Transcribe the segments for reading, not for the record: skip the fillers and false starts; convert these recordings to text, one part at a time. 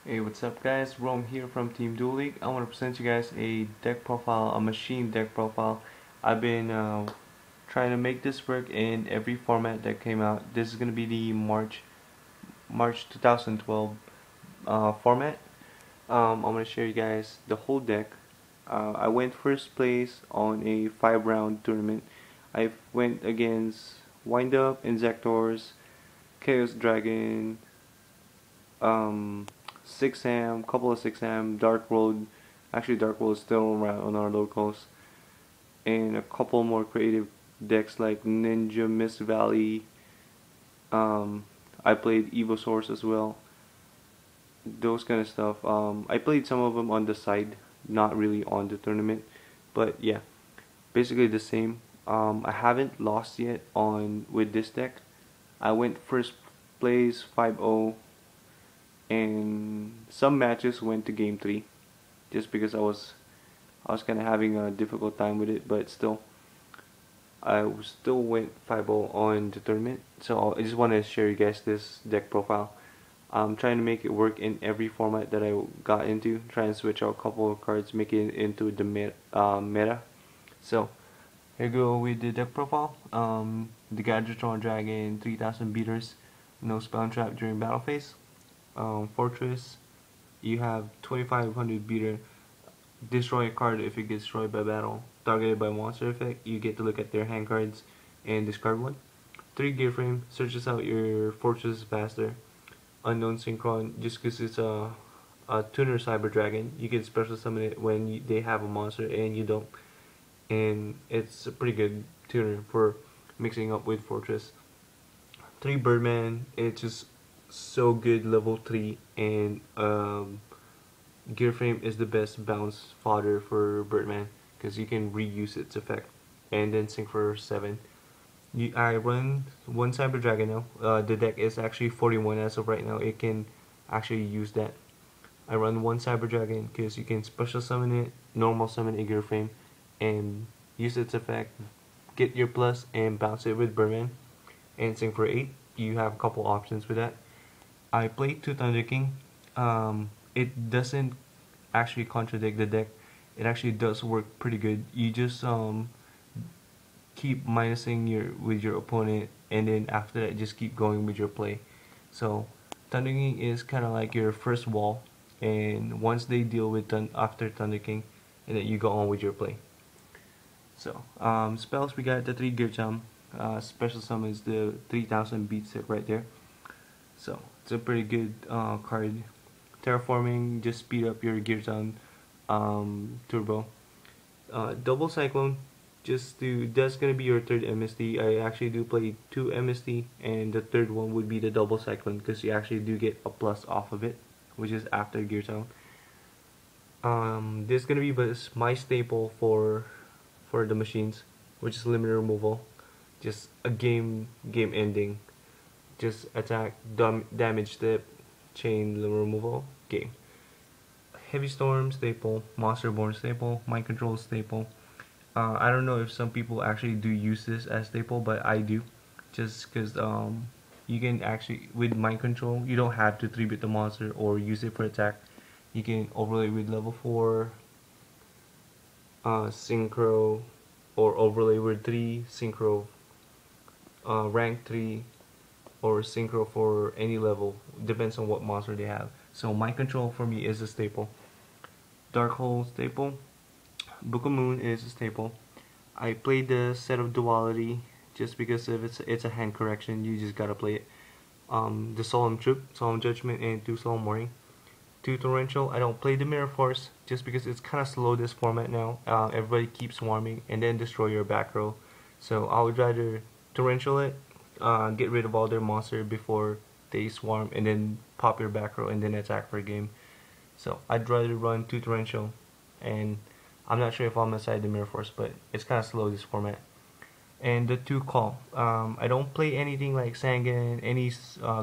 Hey, what's up guys? Rome here from Team Duel League. I want to present you guys a deck profile, a machine deck profile. I've been trying to make this work in every format that came out. This is going to be the March 2012 format. I'm going to show you guys the whole deck. I went first place on a 5-round tournament. I went against Wind Up, Inzektors, Chaos Dragon, um, 6am, couple of 6am, darkworld. Actually, darkworld is still around on our locals, and a couple more creative decks like Ninja Mist Valley. I played evosaurs as well. Those kind of stuff. I played some of them on the side, not really on the tournament, but yeah, basically the same. I haven't lost yet on with this deck. I went first place 5-0, and some matches went to game 3 just because I was kind of having a difficult time with it, but still still went 5-0 on the tournament. So I just want to share you guys this deck profile. I'm trying to make it work in every format that I got into, try and switch out a couple of cards, make it into the meta. So here we go with the deck profile. The Gadgetron Dragon, 3000 beaters, no spell and trap during battle phase. Fortress, you have 2500 beater, destroy a card if it gets destroyed by battle. Targeted by monster effect, you get to look at their hand cards and discard one. 3 gear frame, searches out your fortress faster. Unknown Synchron, just because it's a tuner cyber dragon, you can special summon it when they have a monster and you don't. And it's a pretty good tuner for mixing up with fortress. 3 Birdman, it's just so good, level 3, and gear frame is the best bounce fodder for Birdman because you can reuse its effect. And then sync for 7. I run 1 Cyber Dragon now. The deck is actually 41 as of right now. It can actually use that. I run 1 Cyber Dragon because you can special summon it, normal summon a gear frame, and use its effect, get your plus, and bounce it with Birdman. And sync for 8. You have a couple options with that. I played 2 Thunder King. It doesn't actually contradict the deck. It actually does work pretty good. You just keep minusing with your opponent, and then after that just keep going with your play. So Thunder King is kind of like your first wall, and once they deal with after Thunder King, and then you go on with your play. So spells, we got the 3 Gear Jump. Special summon is the 3000 beat set right there. So it's a pretty good card. Terraforming, just speed up your Gear Jump turbo. Double Cyclone, that's gonna be your third MST. I actually do play 2 MST, and the third one would be the Double Cyclone because you actually do get a plus off of it, which is after Gear Town. This is gonna be my staple for the machines, which is limited removal. Just a game ending. Just attack, damage, step, chain removal, game. Heavy Storm staple, Monsterborn staple, Mind Control staple. I don't know if some people actually do use this as staple, but I do, just because you can actually, with Mind Control, you don't have to 3-bit the monster or use it for attack. You can overlay with level 4 synchro, or overlay with 3 synchro, rank 3, or synchro for any level, depends on what monster they have. So Mind Control for me is a staple. Dark Hole staple. Book of Moon is a staple. I played the Set of Duality just because if it's a hand correction, you just gotta play it. The Solemn Troop, Solemn Judgment, and 2 Solemn Warning. 2 Torrential. I don't play the Mirror Force just because it's kind of slow this format now. Everybody keeps swarming and then destroy your back row. So I would rather Torrential it, get rid of all their monster before they swarm, and then pop your back row and then attack for a game. So I'd rather run 2 Torrential, and I'm not sure if I'm inside the Mirror Force, but it's kind of slow this format. And the 2 Call. I don't play anything like Sangan, any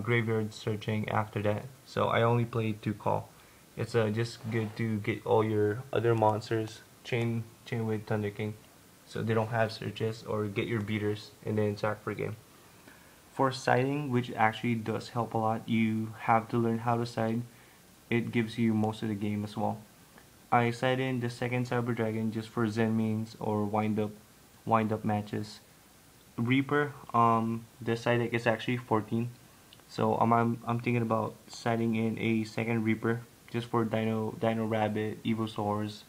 graveyard searching after that. So I only play 2 Call. It's just good to get all your other monsters chain with Thunder King, so they don't have searches, or get your beaters and then attack for a game. For siding, which actually does help a lot, you have to learn how to side. it gives you most of the game as well. I side in the second Cyber Dragon just for Zen mains or wind up matches. Reaper, the side deck is actually 14, so I'm thinking about siding in a second Reaper just for Dino Rabbit, evosaurs,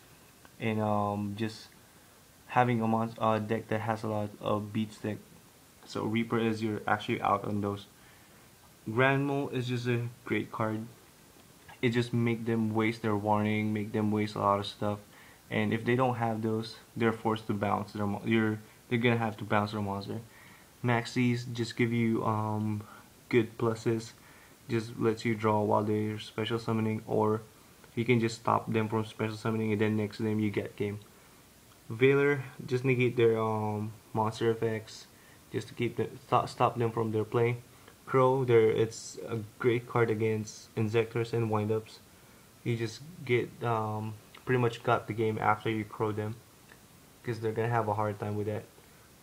and just having a deck that has a lot of beats deck. So Reaper is you're actually out on those. Grand Mole is just a great card. It just make them waste their warning, make them waste a lot of stuff, and if they don't have those, they're forced to bounce their they're gonna have to bounce their monster. Maxis just give you good pluses, just lets you draw while they're special summoning, or you can just stop them from special summoning and then next to them you get game. Veiler just negate their monster effects, just to keep them stop them from their play. Crow, it's a great card against inzektors and windups. You just get pretty much got the game after you crow them, because they're gonna have a hard time with that.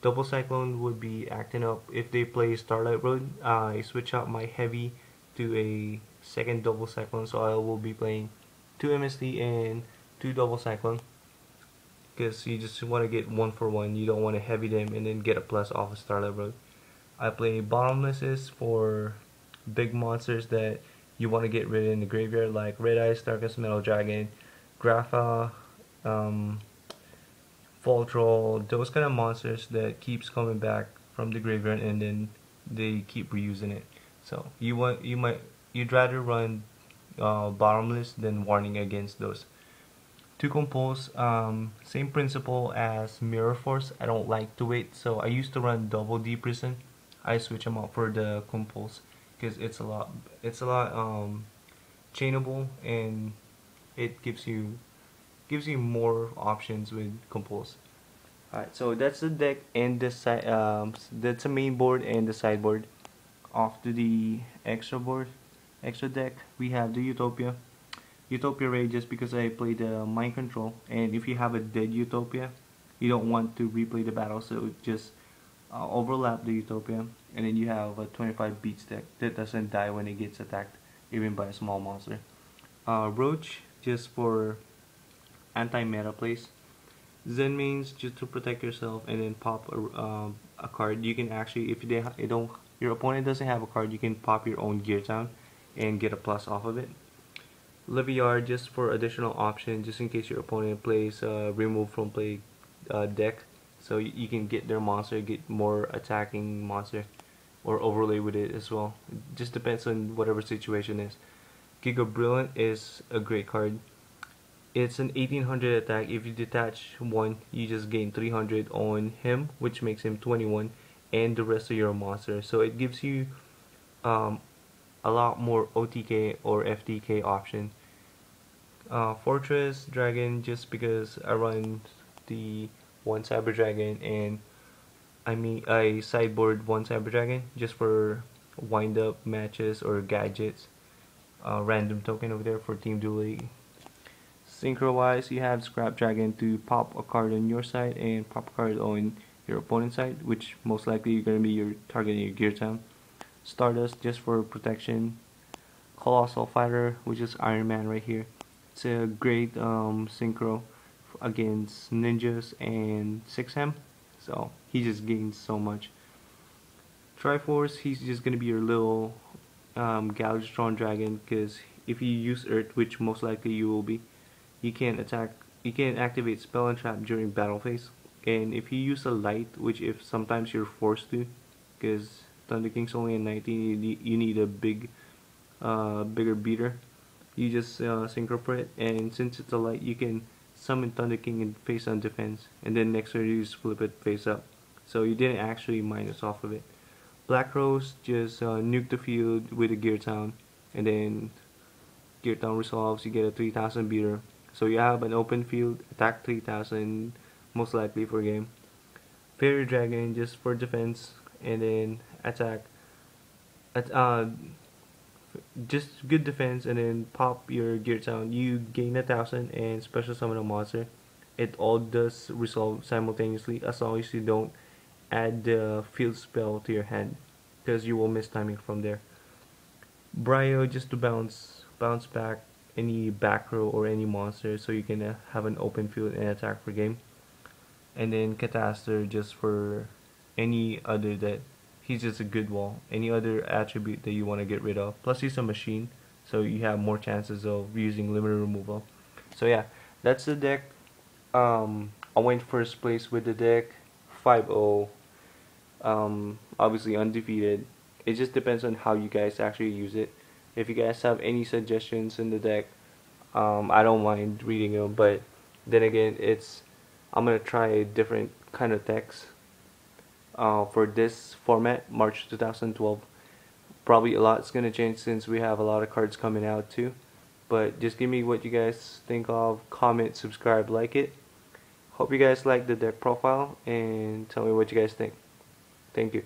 Double Cyclone would be acting up if they play Starlight Road. I switch out my heavy to a second Double Cyclone, so I will be playing 2 MST and 2 Double Cyclone, because you just want to get 1 for 1. You don't want to heavy them and then get a plus off of Starlight Road. I play Bottomlesses for big monsters that you want to get rid of in the graveyard, like Red Eyes, Darkest Metal Dragon, Grapha, Fall Troll, those kind of monsters that keeps coming back from the graveyard and then they keep reusing it. So you'd rather run Bottomless than Warning against those. To compose, same principle as Mirror Force. I don't like to wait, so I used to run Double D Prison. I switch them out for the compose because it's a lot chainable, and it gives you more options with compose. Alright, so that's the deck and the side. That's the main board and the sideboard. Off to the extra deck, we have the Utopia Ray, just because I played the Mind Control, and if you have a dead Utopia, you don't want to replay the battle, so just overlap the Utopia, and then you have a 25 beats deck that doesn't die when it gets attacked, even by a small monster. Roach, just for anti-meta plays. Zen mains, just to protect yourself, and then pop a card. You can actually, if your opponent doesn't have a card, you can pop your own Gear Town and get a plus off of it. Leviar, just for additional option, just in case your opponent plays remove from play deck, so you can get their monster, get more attacking monster, or overlay with it as well. It just depends on whatever situation is. Giga Brilliant is a great card. It's an 1800 attack. If you detach 1, you just gain 300 on him, which makes him 21, and the rest of your monster. So it gives you a lot more OTK or FTK option. Fortress Dragon, just because I run the 1 Cyber Dragon, and I sideboard 1 Cyber Dragon just for wind up matches or gadgets. Random token over there for Team Dueling. Synchro wise, you have Scrap Dragon to pop a card on your side and pop a card on your opponent's side, which most likely you're going to be your target in your Gear Town. Stardust, just for protection. Colossal Fighter, which is Iron Man right here. It's a great synchro against ninjas and 6M, so he just gains so much. Triforce, he's just going to be your little Galvatron Dragon, because if you use Earth, which most likely you will be, you can activate Spell and Trap during battle phase. And if you use a Light, which if sometimes you're forced to, because Thunder King's only a 19, you need a bigger beater, you just synchro for it, and since it's a Light, you can summon Thunder King and face on defense, and then next turn you just flip it face up, so you didn't actually minus off of it. Black Rose, just nuke the field with a Gear Town, and then Gear Town resolves, you get a 3000 beater, so you have an open field, attack 3000 most likely for game. Fairy Dragon, just for defense, and then attack just good defense, and then pop your Gear Town. You gain 1000 and special summon a monster. It all does resolve simultaneously, as long as you don't add the field spell to your hand, because you will miss timing from there. Bryo, just to bounce back any back row or any monster, so you can have an open field and attack per game. And then Catastor just for any other that he's just a good wall. Any other attribute that you want to get rid of. Plus he's a machine, so you have more chances of using limited removal. So yeah, that's the deck. I went first place with the deck, 5-0. Obviously undefeated. It just depends on how you guys actually use it. If you guys have any suggestions in the deck, I don't mind reading them. But then again, I'm gonna try a different kind of decks for this format, March 2012. Probably a lot's gonna change since we have a lot of cards coming out too. But just give me what you guys think of. Comment, subscribe, like it. Hope you guys like the deck profile and tell me what you guys think. Thank you.